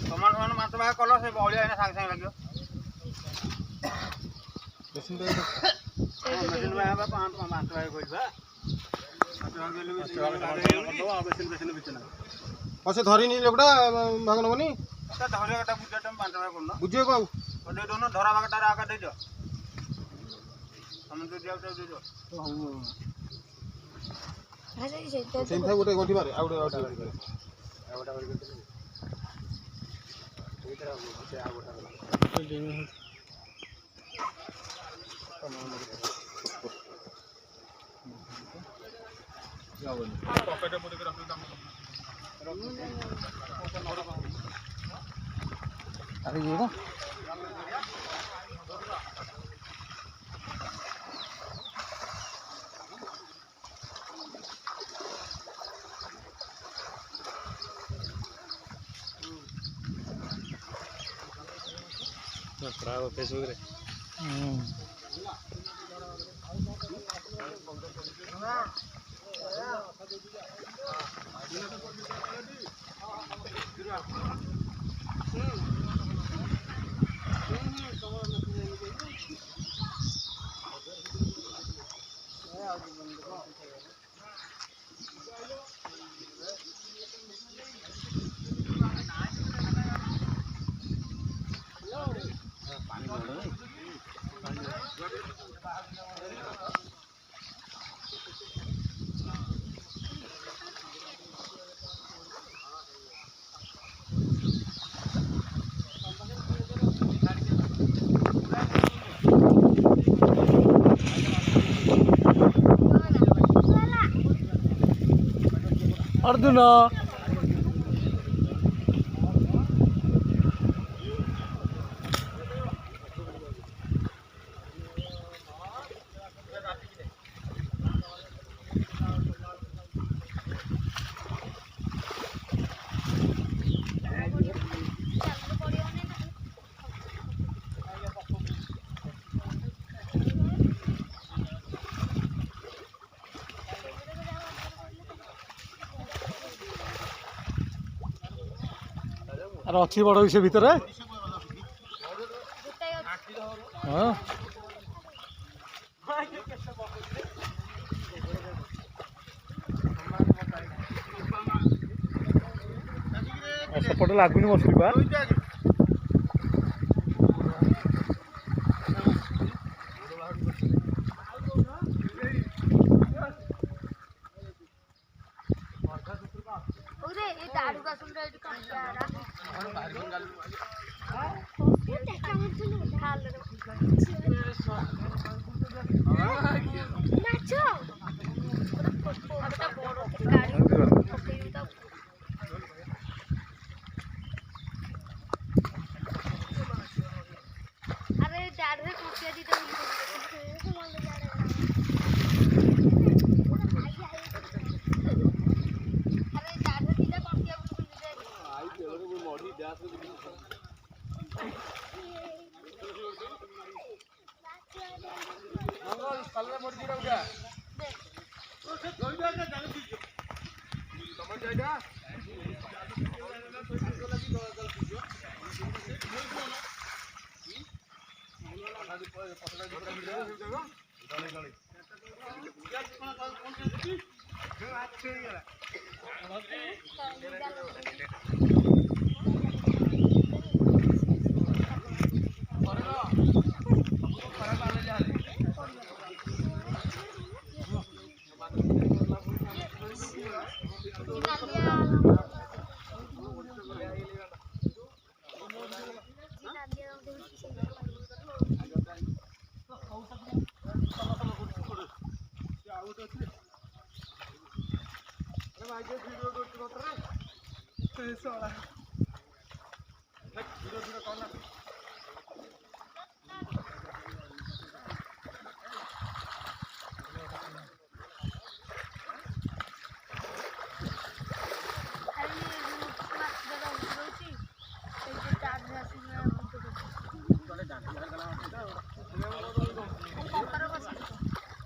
ସମାନ ମାଛ ଭାଗ କଲ ସେ ବଳିଆ ଏଇନା ସାଙ୍ଗେ ସାଙ୍ଗେ ଲାଗିବ ମେସିନ୍ ଭାଗ ମାଛ ଭାଗ କହିବା ସେ ଧରିନି ଲୋକଟା ଭାଗ ନବନି ବୁଝିବାକୁ ଆଉ ଧରା ଭାଗଟା ଆଗ ଦେଇଦିଅ ଗୋଟେ ଗଣ୍ଠି ମାରେ ଆଉ ଗୋଟେ अरे ये ना फेसबुक रे अर्जुन अरे अच्छी बड़ से भितर हाँ सेपटे लगुनि मछली बा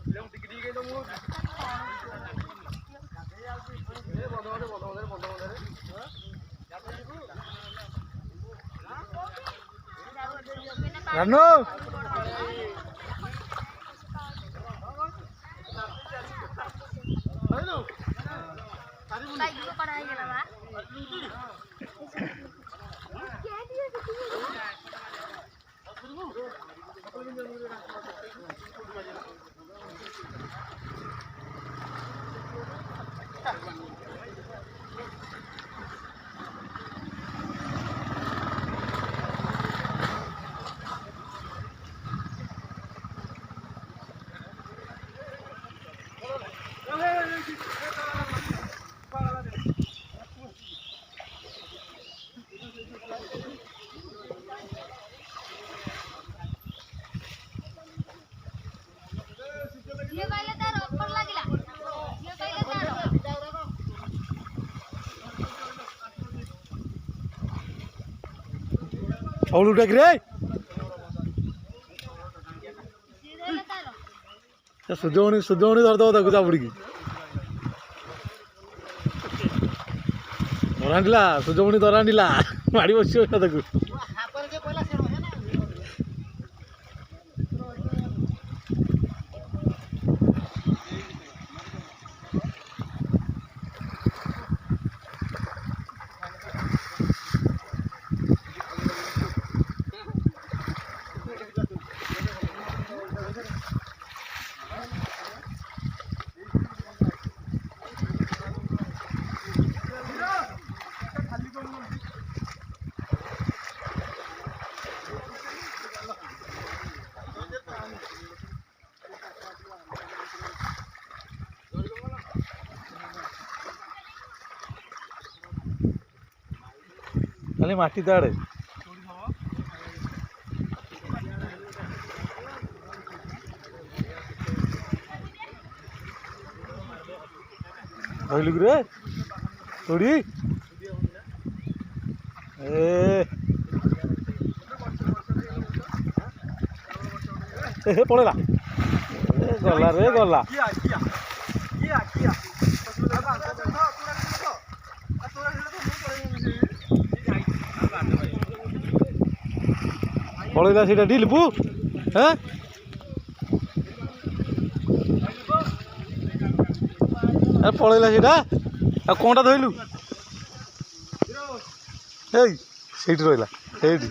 Long tigil-tigil mo. ରାନୁ ସବୁଠୁ ଡାକିରେ ସୂର୍ଯ୍ୟମଣି ଧରିଦବ ତାକୁ ଚାପୁଡ଼ିକି ଧରାଣ୍ଡିଲା ସୂର୍ଯ୍ୟମଣି ଧରାଣ୍ଡିଲା ମାଡ଼ି ବସିବ ନା ତାକୁ ଖାଲି ମାଟି ତାଡ଼େ ଧଇଲୁ କିରେ ତୋଡ଼ି ଏ ପଳେଇଲା ଗଲା ରେ ଗଲା ପଳେଇଲା ସେଇଟା ଡି ଲିପୁ ହଁ ପଳେଇଲା ସେଇଟା ଆଉ କ'ଣଟା ଧଇଲୁ ଏଇ ସେଇଠି ରହିଲା ସେଇଠି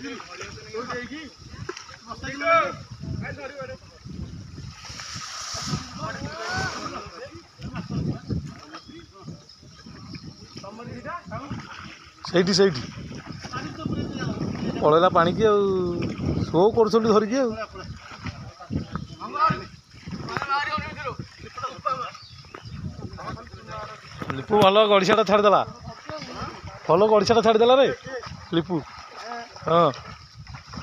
ସେଇଠି ସେଇଠି ପଳେଇଲା ପାଣିକି ଆଉ ଶୋ କରୁଛନ୍ତି ଧରିକି ଆଉ ଲିପୁ ଭଲ ଗଡ଼ିଶାଟା ଛାଡ଼ିଦେଲା ଭଲ ଗଡ଼ିଶାଟା ଛାଡ଼ିଦେଲା ରେ ଲିପୁ ହଁ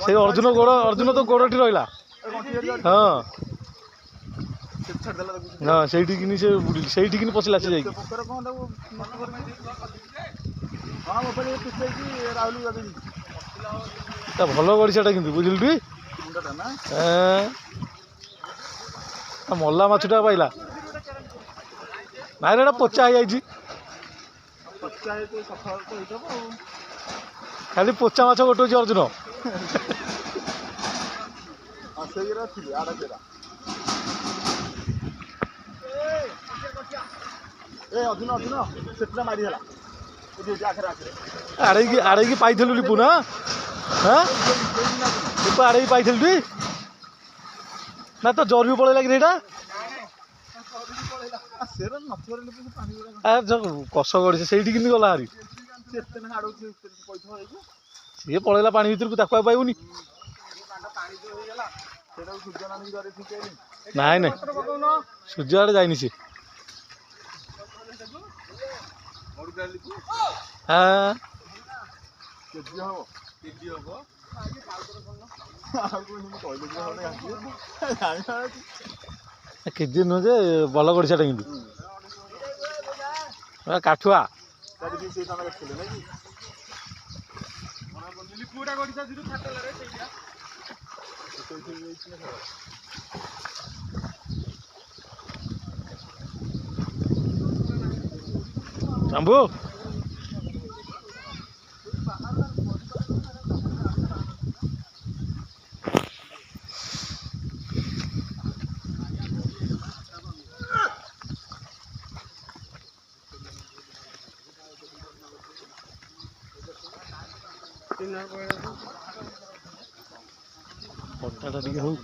ସେଇ ଅର୍ଜୁନ ତ ଗୋଡ଼ଟି ରହିଲା ହଁ ହଁ ସେଇଠିକିନି ସେ ସେଇଠିକିନି ପଶିଲା ସେ ଯାଇକି ତା ଭଲ ଗଡ଼ିଶାଟା କିନ୍ତୁ ବୁଝିଲୁ ଟି ମଲା ମାଛଟା ପାଇଲା ନାଇଁ ଏଇଟା ପଚା ହେଇଯାଇଛି ଖାଲି ପଚା ମାଛ ଗୋଟଉଛି ଅର୍ଜୁନ ଆଡ଼େଇକି ପାଇଥିଲୁ ଲିପୁ ନା ଲିପୁ ଆଡ଼େଇକି ପାଇଥିଲୁ ଟି ନା ତ ଜରି ବି ପଳେଇଲା କି ଏଇଟା କଷ ଗଡ଼ିছে ସେଇଠି କେମିତି ଗଲା ହାରି ସିଏ ପଳେଇଲା ପାଣି ଭିତରକୁ ତାକୁ ଆଉ ପାଇବୁନି ନାଇଁ ନାଇଁ ସୂର୍ଯ୍ୟ ଆଡ଼େ ଯାଇନି ସିଏ କେଜି ନୁହେଁ ଯେ ଭଲ ଗଡ଼ିଶାଟା କିନ୍ତୁ କାଠୁଆ ଆମ୍ବୁ ପଟାଟା ଟିକେ ହଉ